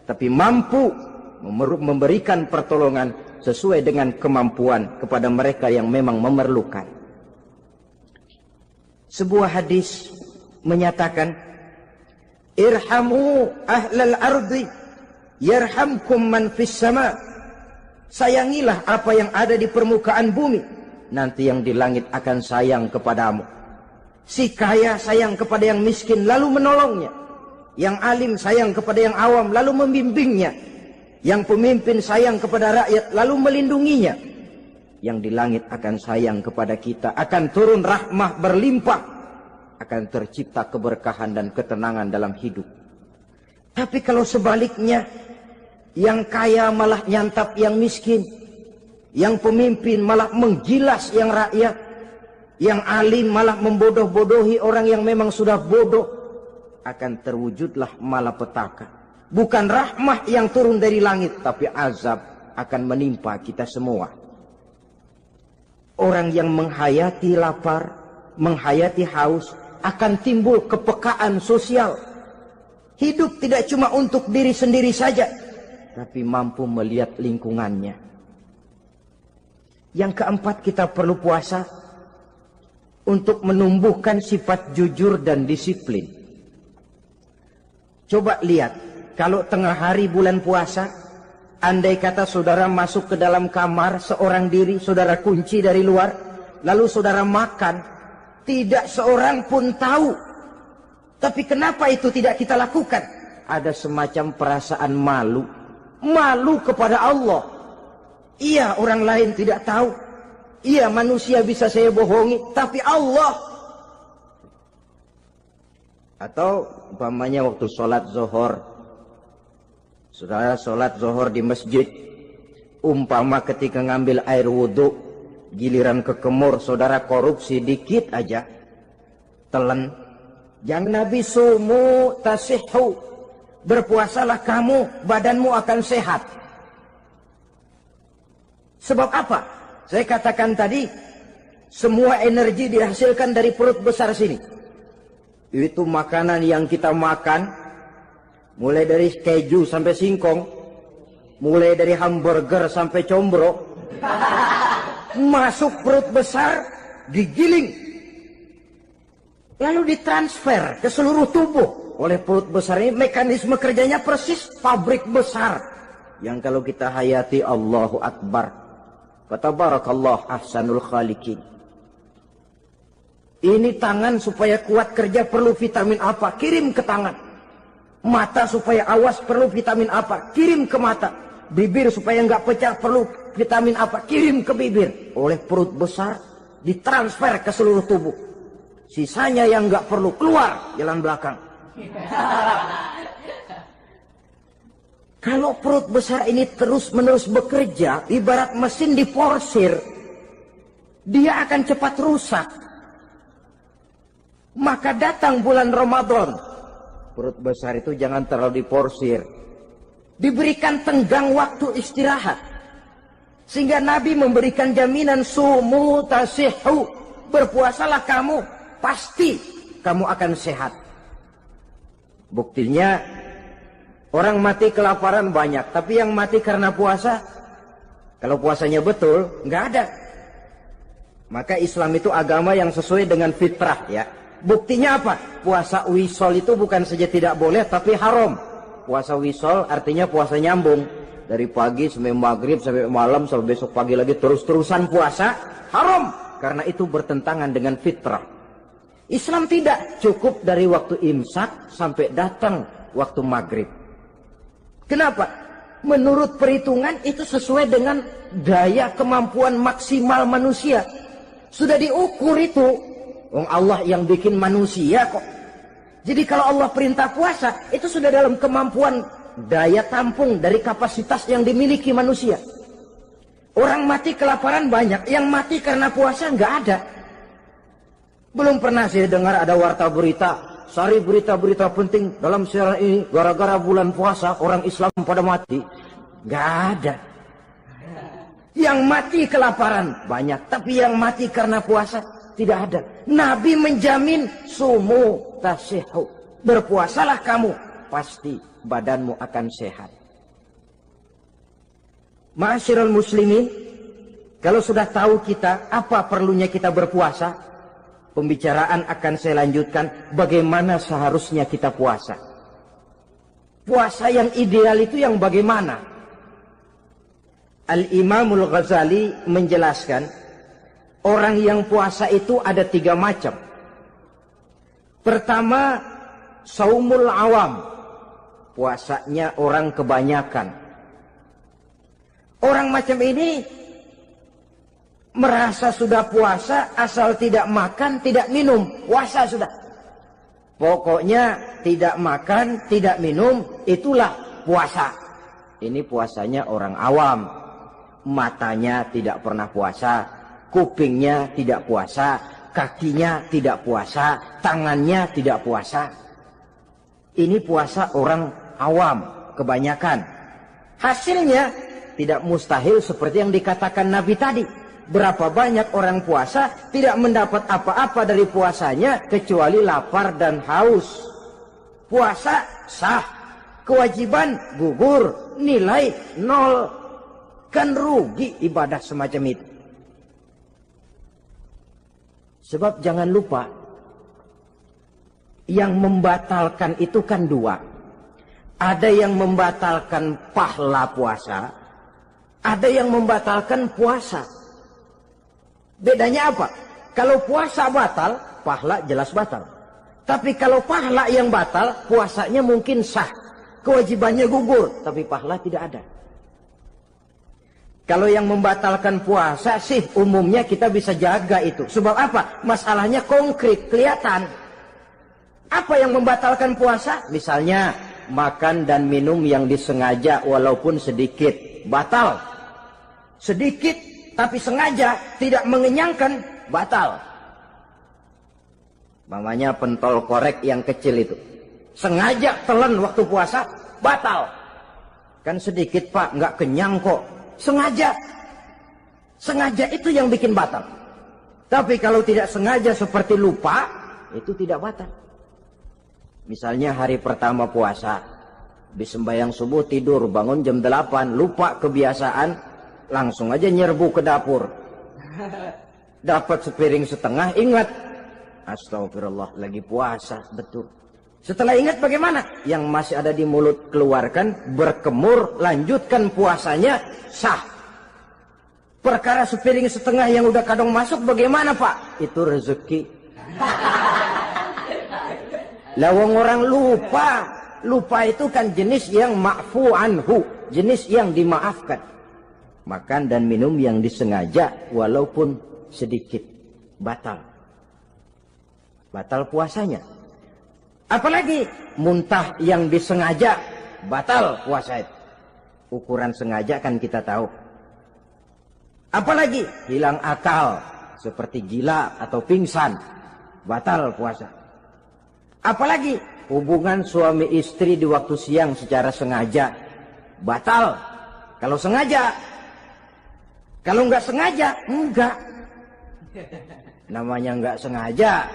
tapi mampu memberikan pertolongan sesuai dengan kemampuan kepada mereka yang memang memerlukan. Sebuah hadis menyatakan, irhamu ahlal ardi yarhamkum man fis sama. Sayangilah apa yang ada di permukaan bumi, nanti yang di langit akan sayang kepadamu. Si kaya sayang kepada yang miskin lalu menolongnya. Yang alim sayang kepada yang awam lalu membimbingnya. Yang pemimpin sayang kepada rakyat lalu melindunginya. Yang di langit akan sayang kepada kita, akan turun rahmah berlimpah, akan tercipta keberkahan dan ketenangan dalam hidup. Tapi kalau sebaliknya, yang kaya malah nyantap yang miskin, yang pemimpin malah menggilas yang rakyat, yang alim malah membodoh-bodohi orang yang memang sudah bodoh, akan terwujudlah malapetaka. Bukan rahmah yang turun dari langit, tapi azab akan menimpa kita semua. Orang yang menghayati lapar, menghayati haus, akan timbul kepekaan sosial. Hidup tidak cuma untuk diri sendiri saja, tapi mampu melihat lingkungannya. Yang keempat, kita perlu puasa untuk menumbuhkan sifat jujur dan disiplin. Coba lihat, kalau tengah hari bulan puasa, andai kata saudara masuk ke dalam kamar seorang diri, saudara kunci dari luar, lalu saudara makan, tidak seorang pun tahu. Tapi kenapa itu tidak kita lakukan? Ada semacam perasaan malu. Malu kepada Allah. Iya, orang lain tidak tahu. Iya, manusia bisa saya bohongi, tapi Allah. Atau umpamanya waktu sholat zuhur, saudara sholat zuhur di masjid, umpama ketika ngambil air wudhu, giliran ke kemur, saudara korupsi dikit aja, telan. Yang Nabi sumu tasihhu, berpuasalah kamu, badanmu akan sehat. Sebab apa? Saya katakan tadi, semua energi dihasilkan dari perut besar sini. Itu makanan yang kita makan, mulai dari keju sampai singkong, mulai dari hamburger sampai combro, masuk perut besar, digiling, lalu ditransfer ke seluruh tubuh oleh perut besar ini. Mekanisme kerjanya persis pabrik besar yang kalau kita hayati, Allahu Akbar, Fatabarakallah ahsanul khaliqin. Ini tangan supaya kuat kerja perlu vitamin apa? Kirim ke tangan. Mata supaya awas perlu vitamin apa? Kirim ke mata. Bibir supaya nggak pecah perlu vitamin apa? Kirim ke bibir. Oleh perut besar ditransfer ke seluruh tubuh. Sisanya yang nggak perlu keluar jalan belakang. Kalau perut besar ini terus-menerus bekerja, ibarat mesin diporsir, dia akan cepat rusak. Maka datang bulan Ramadan, perut besar itu jangan terlalu diporsir. Diberikan tenggang waktu istirahat. Sehingga Nabi memberikan jaminan sumu tasihhu. Berpuasalah kamu, pasti kamu akan sehat. Buktinya, orang mati kelaparan banyak, tapi yang mati karena puasa, kalau puasanya betul, nggak ada. Maka Islam itu agama yang sesuai dengan fitrah ya. Buktinya apa? Puasa wisol itu bukan saja tidak boleh, tapi haram. Puasa wisol artinya puasa nyambung. Dari pagi sampai maghrib, sampai malam, sampai besok pagi lagi terus-terusan puasa, haram. Karena itu bertentangan dengan fitrah. Islam tidak cukup dari waktu imsak sampai datang waktu maghrib. Kenapa? Menurut perhitungan itu sesuai dengan daya kemampuan maksimal manusia. Sudah diukur itu. Allah yang bikin manusia kok. Jadi kalau Allah perintah puasa, itu sudah dalam kemampuan daya tampung dari kapasitas yang dimiliki manusia. Orang mati kelaparan banyak, yang mati karena puasa nggak ada. Belum pernah saya dengar ada warta berita, sari berita-berita penting dalam siaran ini, gara-gara bulan puasa orang Islam pada mati. Nggak ada. Yang mati kelaparan banyak, tapi yang mati karena puasa tidak ada. Nabi menjamin sumu tasihhu. Berpuasalah kamu, pasti badanmu akan sehat. Ma'asyiral muslimin, kalau sudah tahu kita apa perlunya kita berpuasa, pembicaraan akan saya lanjutkan bagaimana seharusnya kita puasa. Puasa yang ideal itu yang bagaimana? Al-Imamul Ghazali menjelaskan, orang yang puasa itu ada 3 macam. Pertama, saumul awam. Puasanya orang kebanyakan. Orang macam ini merasa sudah puasa asal tidak makan, tidak minum. Puasa sudah. Pokoknya tidak makan, tidak minum, itulah puasa. Ini puasanya orang awam. Matanya tidak pernah puasa, kupingnya tidak puasa, kakinya tidak puasa, tangannya tidak puasa. Ini puasa orang awam, kebanyakan. Hasilnya tidak mustahil seperti yang dikatakan Nabi tadi. Berapa banyak orang puasa tidak mendapat apa-apa dari puasanya kecuali lapar dan haus. Puasa sah, kewajiban gugur, nilai 0. Kan rugi ibadah semacam itu. Sebab jangan lupa, yang membatalkan itu kan 2. Ada yang membatalkan pahala puasa, ada yang membatalkan puasa. Bedanya apa? Kalau puasa batal, pahala jelas batal. Tapi kalau pahala yang batal, puasanya mungkin sah. Kewajibannya gugur, tapi pahala tidak ada. Kalau yang membatalkan puasa sih umumnya kita bisa jaga itu. Sebab apa? Masalahnya konkret, kelihatan. Apa yang membatalkan puasa? Misalnya makan dan minum yang disengaja walaupun sedikit, batal. Sedikit tapi sengaja tidak mengenyangkan, batal. Mamanya pentol korek yang kecil itu, sengaja telan waktu puasa, batal. Kan sedikit pak, nggak kenyang kok. Sengaja. Sengaja itu yang bikin batal. Tapi kalau tidak sengaja seperti lupa, itu tidak batal. Misalnya hari pertama puasa, habis sembahyang subuh tidur, bangun jam 8, lupa kebiasaan, langsung aja nyerbu ke dapur. Dapat sepiring setengah, ingat. Astagfirullah, lagi puasa, betul. Setelah ingat bagaimana? Yang masih ada di mulut keluarkan, berkemur, lanjutkan puasanya, sah. Perkara sepiring setengah yang udah kadang masuk bagaimana Pak? Itu rezeki. Lawang orang lupa. Lupa itu kan jenis yang ma'fu anhu, jenis yang dimaafkan. Makan dan minum yang disengaja walaupun sedikit, batal. Batal puasanya. Apalagi muntah yang disengaja, batal puasa itu. Ukuran sengaja kan kita tahu. Apalagi hilang akal, seperti gila atau pingsan, batal puasa. Apalagi hubungan suami istri di waktu siang secara sengaja, batal. Kalau sengaja. Kalau nggak sengaja, enggak. Namanya nggak sengaja.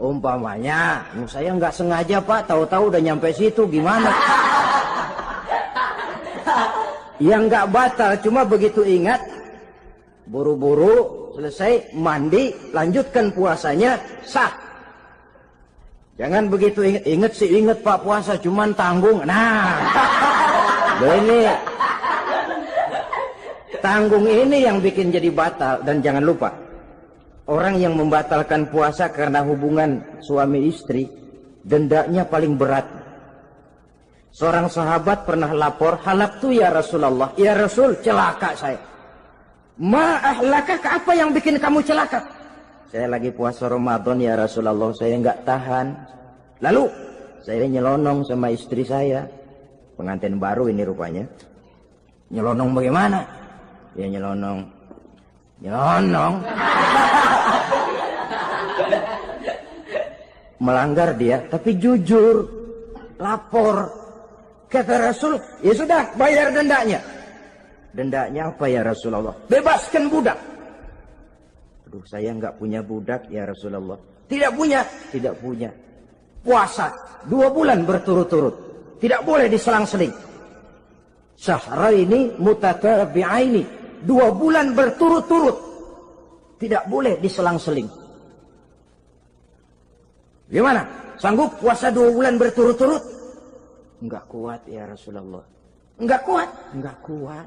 Umpamanya, saya nggak sengaja Pak, tahu-tahu udah nyampe situ, gimana? Yang nggak batal, cuma begitu ingat, buru-buru selesai mandi, lanjutkan puasanya, sah. Jangan begitu ingat sih, ingat Pak puasa, cuman tanggung. Nah, ini tanggung ini yang bikin jadi batal. Dan jangan lupa, orang yang membatalkan puasa karena hubungan suami istri, dendanya paling berat. Seorang sahabat pernah lapor, halaktu ya Rasulullah, ya Rasul, celaka saya. Ma ahlakaka, apa yang bikin kamu celaka? Saya lagi puasa Ramadan ya Rasulullah, saya nggak tahan. Lalu saya nyelonong sama istri saya, pengantin baru ini rupanya. Nyelonong bagaimana? Ya nyelonong. Melanggar dia, tapi jujur, lapor. Kata Rasul, ya sudah, bayar dendanya. Dendanya apa ya Rasulullah? Bebaskan budak. Aduh, saya nggak punya budak ya Rasulullah. Tidak punya? Tidak punya. Puasa 2 bulan berturut-turut, tidak boleh diselang-seling. Syahraini mutatabi'aini, 2 bulan berturut-turut, tidak boleh diselang-seling. Gimana? Sanggup puasa 2 bulan berturut-turut? Enggak kuat ya Rasulullah. Enggak kuat? Enggak kuat.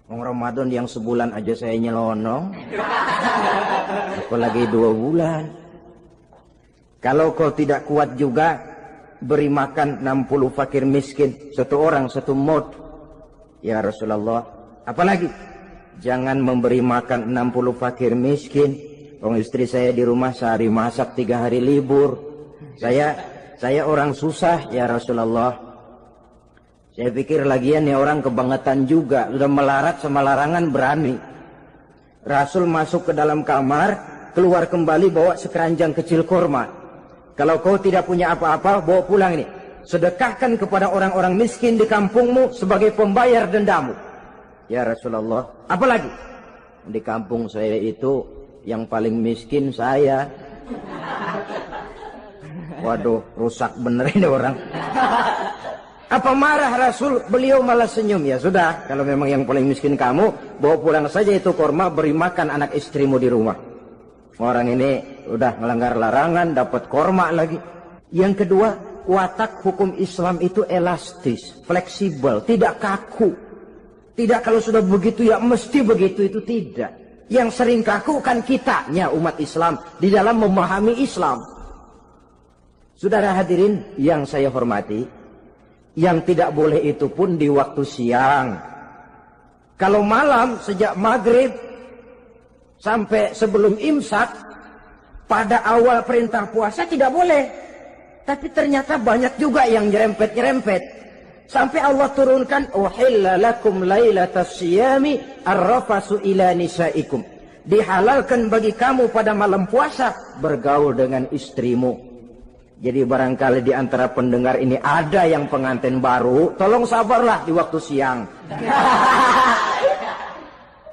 Ramadan yang sebulan aja saya nyelonong, apalagi 2 bulan. Kalau kau tidak kuat juga, beri makan 60 fakir miskin, 1 orang 1 mod. Ya Rasulullah, apalagi jangan memberi makan 60 fakir miskin. Orang istri saya di rumah sehari masak, 3 hari libur. Saya orang susah ya Rasulullah. Saya pikir lagian ya orang kebangetan juga, sudah melarat sama larangan berani. Rasul masuk ke dalam kamar, keluar kembali bawa sekeranjang kecil kurma. Kalau kau tidak punya apa-apa, bawa pulang ini. Sedekahkan kepada orang-orang miskin di kampungmu sebagai pembayar dendamu. Ya Rasulullah, apalagi? Di kampung saya itu yang paling miskin saya. Waduh, rusak bener ini orang. Apa marah Rasul? Beliau malah senyum. Ya sudah, kalau memang yang paling miskin kamu, bawa pulang saja itu kurma, beri makan anak istrimu di rumah. Orang ini udah melanggar larangan, dapat kurma lagi. Yang kedua, watak hukum Islam itu elastis, fleksibel, tidak kaku. Tidak kalau sudah begitu ya mesti begitu, itu tidak. Yang sering kaku kan kitanya umat Islam di dalam memahami Islam. Saudara hadirin yang saya hormati, yang tidak boleh itu pun di waktu siang. Kalau malam sejak maghrib sampai sebelum imsak, pada awal perintah puasa tidak boleh. Tapi ternyata banyak juga yang nyerempet-nyerempet. Sampai Allah turunkan, uhilla lakum lailatas siyami arrafasu ila nisaikum. Dihalalkan bagi kamu pada malam puasa bergaul dengan istrimu. Jadi barangkali di antara pendengar ini ada yang pengantin baru, tolong sabarlah di waktu siang.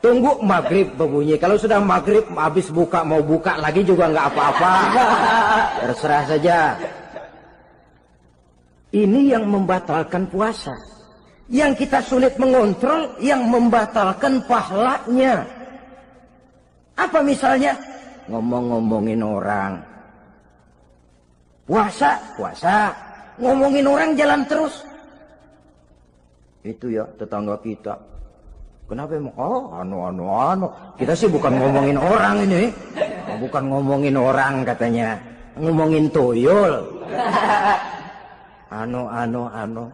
Tunggu maghrib berbunyi. Kalau sudah maghrib habis buka, mau buka lagi juga nggak apa-apa. Terserah saja. Ini yang membatalkan puasa. Yang kita sulit mengontrol, yang membatalkan pahalanya. Apa misalnya? Ngomong-ngomongin orang. Puasa, ngomongin orang jalan terus. Itu ya tetangga kita. Kenapa emang? Oh, anu. Kita sih bukan ngomongin orang ini. Bukan ngomongin orang katanya. Ngomongin tuyul. Anu.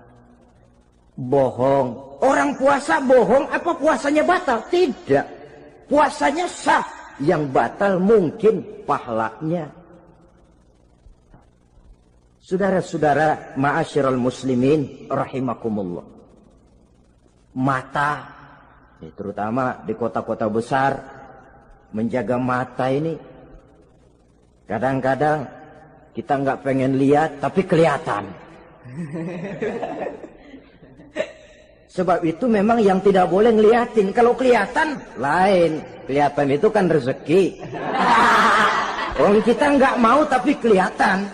Bohong. Orang puasa bohong, apa puasanya batal? Tidak. Puasanya sah. Yang batal mungkin pahalanya. Saudara-saudara, ma'asyiral muslimin rahimakumullah. Mata, terutama di kota-kota besar, menjaga mata ini. Kadang-kadang kita nggak pengen lihat, tapi kelihatan. Sebab itu memang yang tidak boleh ngeliatin. Kalau kelihatan, lain. Kelihatan itu kan rezeki. Orang kita nggak mau tapi kelihatan.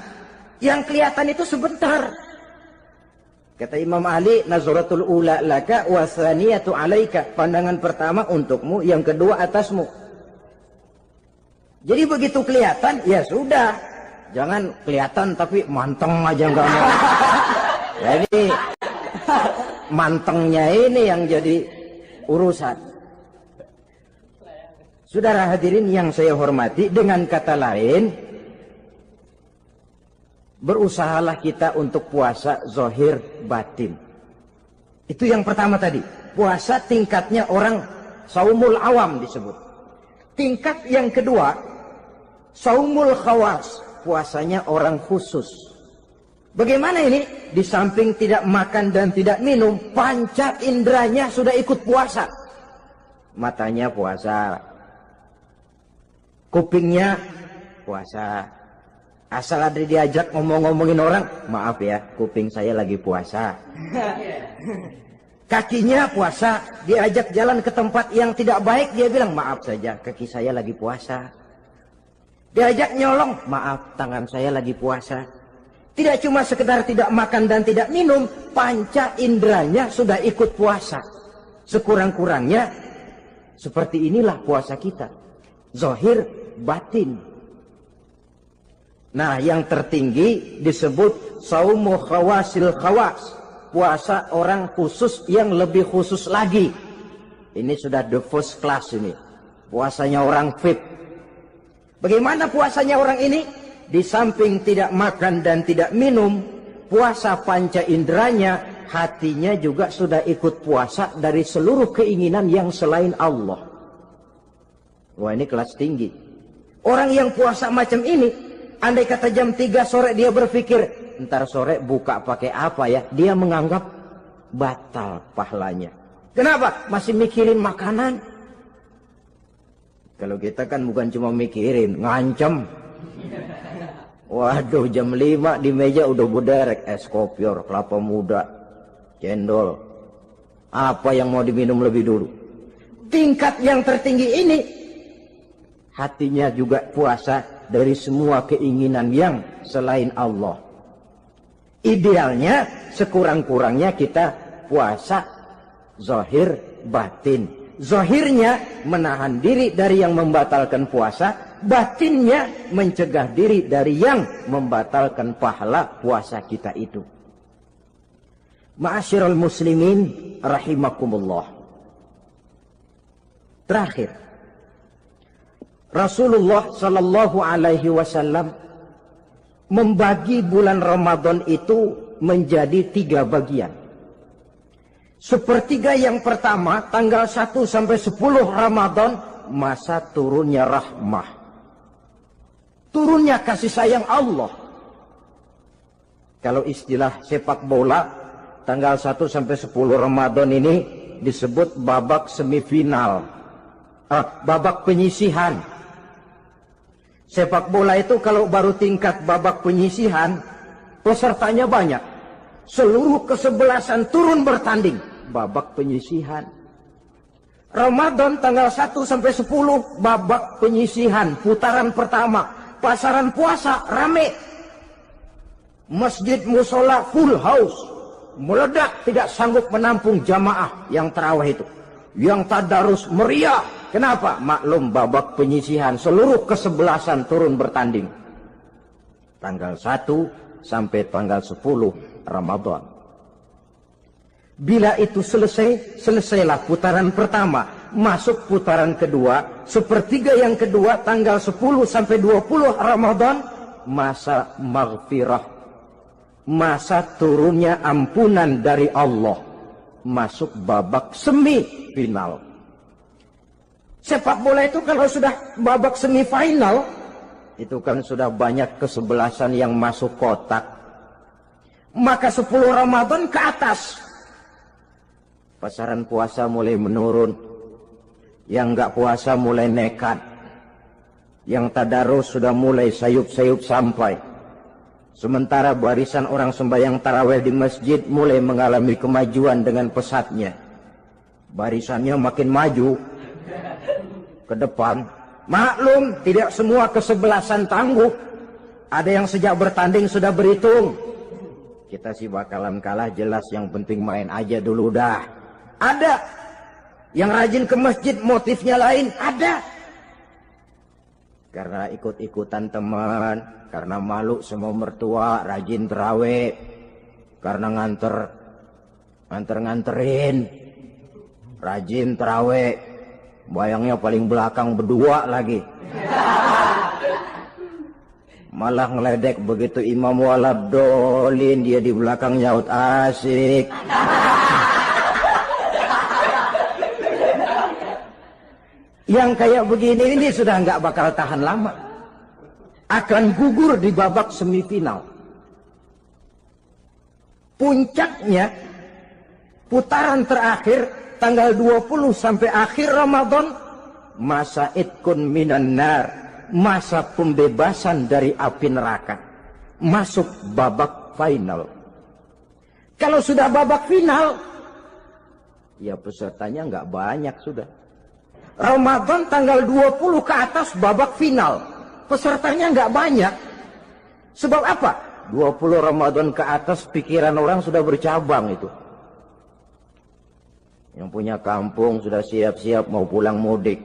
Yang kelihatan itu sebentar. Kata Imam Ali, nazaratul ula laka wa tsaniyatu alaika. Pandangan pertama untukmu, yang kedua atasmu. Jadi begitu kelihatan, ya sudah. Jangan kelihatan tapi manteng aja nggak mau. Jadi mantengnya ini yang jadi urusan. Saudara hadirin yang saya hormati, dengan kata lain, berusahalah kita untuk puasa zahir batin. Itu yang pertama tadi. Puasa tingkatnya orang saumul awam disebut. Tingkat yang kedua, saumul khawas. Puasanya orang khusus. Bagaimana ini? Di samping tidak makan dan tidak minum, panca inderanya sudah ikut puasa. Matanya puasa. Kupingnya puasa. Asal ada diajak ngomong-ngomongin orang, maaf ya, kuping saya lagi puasa. Kakinya puasa, diajak jalan ke tempat yang tidak baik, dia bilang, maaf saja, kaki saya lagi puasa. Diajak nyolong, maaf, tangan saya lagi puasa. Tidak cuma sekedar tidak makan dan tidak minum, panca inderanya sudah ikut puasa. Sekurang-kurangnya, seperti inilah puasa kita. Zahir, batin. Nah, yang tertinggi disebut saumu khawasil khawas. Puasa orang khusus yang lebih khusus lagi. Ini sudah the first class ini. Puasanya orang VIP. Bagaimana puasanya orang ini? Di samping tidak makan dan tidak minum, puasa panca inderanya, hatinya juga sudah ikut puasa dari seluruh keinginan yang selain Allah. Wah, ini kelas tinggi. Orang yang puasa macam ini, andai kata jam 3 sore dia berpikir, ntar sore buka pakai apa ya? Dia menganggap batal pahalanya. Kenapa? Masih mikirin makanan. Kalau kita kan bukan cuma mikirin, ngancem. Waduh, jam 5 di meja udah buderek es kopior, kelapa muda, cendol. Apa yang mau diminum lebih dulu? Tingkat yang tertinggi ini, hatinya juga puasa dari semua keinginan yang selain Allah. Idealnya sekurang-kurangnya kita puasa zahir batin. Zahirnya menahan diri dari yang membatalkan puasa, batinnya mencegah diri dari yang membatalkan pahala puasa kita itu. Ma'asyiral muslimin rahimakumullah. Terakhir, Rasulullah sallallahu alaihi wasallam membagi bulan Ramadan itu menjadi 3 bagian. Sepertiga yang pertama, tanggal 1 sampai 10 Ramadan, masa turunnya rahmah. Turunnya kasih sayang Allah. Kalau istilah sepak bola, tanggal 1 sampai 10 Ramadan ini disebut babak semifinal. Babak penyisihan. Sepak bola itu kalau baru tingkat babak penyisihan, pesertanya banyak. Seluruh kesebelasan turun bertanding. Babak penyisihan. Ramadan tanggal 1 sampai 10, babak penyisihan. Putaran pertama. Pasaran puasa rame. Masjid musola full house. Meledak, tidak sanggup menampung jamaah yang tarawih itu. Yang tadarus meriah. Kenapa? Maklum babak penyisihan. Seluruh kesebelasan turun bertanding. Tanggal 1 sampai tanggal 10 Ramadan. Bila itu selesai, selesailah putaran pertama. Masuk putaran kedua, sepertiga yang kedua tanggal 10 sampai 20 Ramadan, masa maghfirah, masa turunnya ampunan dari Allah. Masuk babak semifinal. Sepak bola itu kalau sudah babak semifinal, itu kan sudah banyak kesebelasan yang masuk kotak. Maka 10 Ramadan ke atas, pasaran puasa mulai menurun. Yang enggak puasa mulai nekat. Yang tadarus sudah mulai sayup-sayup sampai. Sementara barisan orang sembahyang tarawih di masjid mulai mengalami kemajuan dengan pesatnya. Barisannya makin maju ke depan. Maklum, tidak semua kesebelasan tangguh. Ada yang sejak bertanding sudah berhitung. Kita sih bakalan kalah jelas, yang penting main aja dulu dah. Ada yang rajin ke masjid, motifnya lain, ada. Karena ikut-ikutan teman, karena malu sama mertua, rajin terawih. Karena nganterin, rajin terawih. Bayangnya paling belakang berdua lagi. Malah ngeledek begitu imam waladolin, dia di belakang nyaut asik. Yang kayak begini ini sudah nggak bakal tahan lama. Akan gugur di babak semifinal. Puncaknya, putaran terakhir, tanggal 20 sampai akhir Ramadan, masa itkun minan nar, masa pembebasan dari api neraka. Masuk babak final. Kalau sudah babak final, ya pesertanya nggak banyak sudah. Ramadan tanggal 20 ke atas babak final. Pesertanya nggak banyak. Sebab apa? 20 Ramadan ke atas pikiran orang sudah bercabang itu. Yang punya kampung sudah siap-siap mau pulang mudik.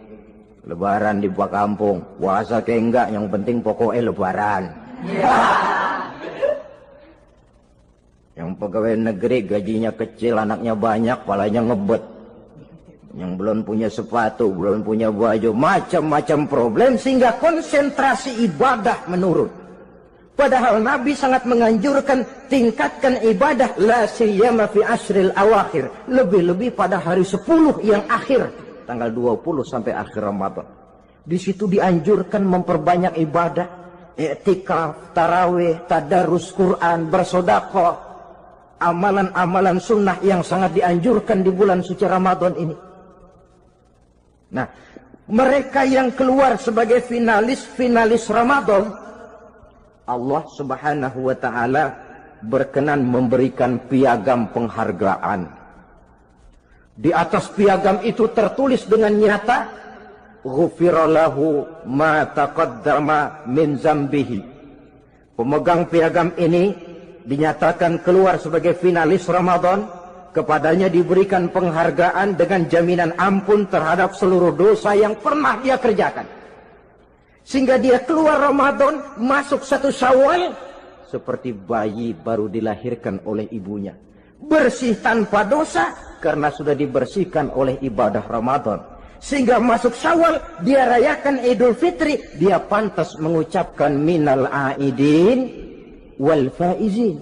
Lebaran di buah kampung. Puasa kayak enggak, yang penting pokoknya lebaran. Yang pegawai negeri gajinya kecil, anaknya banyak, palanya ngebet. Yang belum punya sepatu, belum punya baju, macam-macam problem, sehingga konsentrasi ibadah menurun. Padahal Nabi sangat menganjurkan tingkatkan ibadah, la siyama fi ashril awakhir, lebih-lebih pada hari 10 yang akhir, tanggal 20 sampai akhir Ramadan. Di situ dianjurkan memperbanyak ibadah, i'tikaf, tarawih, tadarus Quran, bersedekah, amalan-amalan sunnah yang sangat dianjurkan di bulan suci Ramadan ini. Nah, mereka yang keluar sebagai finalis Ramadan, Allah Subhanahu wa ta'ala berkenan memberikan piagam penghargaan. Di atas piagam itu tertulis dengan nyata, ghufira lahu ma taqaddama min zambihi. Pemegang piagam ini dinyatakan keluar sebagai finalis Ramadan. Kepadanya diberikan penghargaan dengan jaminan ampun terhadap seluruh dosa yang pernah dia kerjakan. Sehingga dia keluar Ramadan, masuk 1 Syawal, seperti bayi baru dilahirkan oleh ibunya. Bersih tanpa dosa, karena sudah dibersihkan oleh ibadah Ramadan. Sehingga masuk Syawal, dia rayakan Idul Fitri, dia pantas mengucapkan minal aidin wal faizin.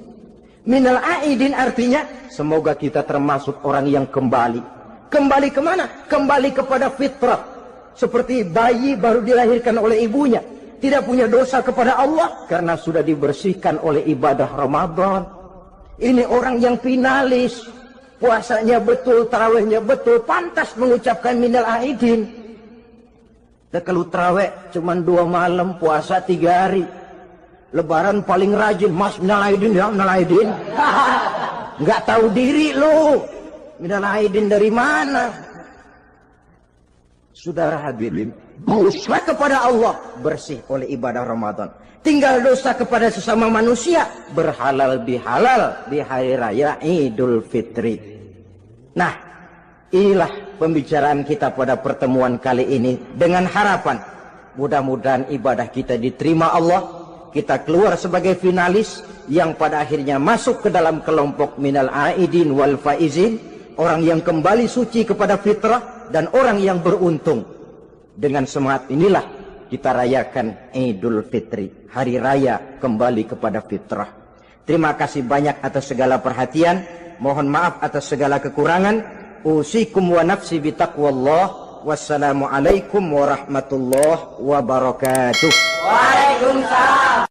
Minal aidin artinya, semoga kita termasuk orang yang kembali. Kembali kemana? Kembali kepada fitrah. Seperti bayi baru dilahirkan oleh ibunya. Tidak punya dosa kepada Allah, karena sudah dibersihkan oleh ibadah Ramadan. Ini orang yang finalis. Puasanya betul, tarawihnya betul, pantas mengucapkan minal aidin. Dan kalau tarawih cuma 2 malam, puasa 3 hari. Lebaran paling rajin, mas minal aidin ya, minal aidin. Nggak tahu diri lu. Minal aidin dari mana? Saudara hadirin, dosa kepada Allah bersih oleh ibadah Ramadan. Tinggal dosa kepada sesama manusia, berhalal bihalal di hari raya Idul Fitri. Nah, inilah pembicaraan kita pada pertemuan kali ini, dengan harapan mudah-mudahan ibadah kita diterima Allah, kita keluar sebagai finalis yang pada akhirnya masuk ke dalam kelompok minal aidin wal faizin, orang yang kembali suci kepada fitrah dan orang yang beruntung. Dengan semangat inilah kita rayakan Idul Fitri, hari raya kembali kepada fitrah. Terima kasih banyak atas segala perhatian. Mohon maaf atas segala kekurangan. Usikum wa nafsi bitaqwallah. Wassalamualaikum warahmatullahi wabarakatuh. Waalaikumsalam.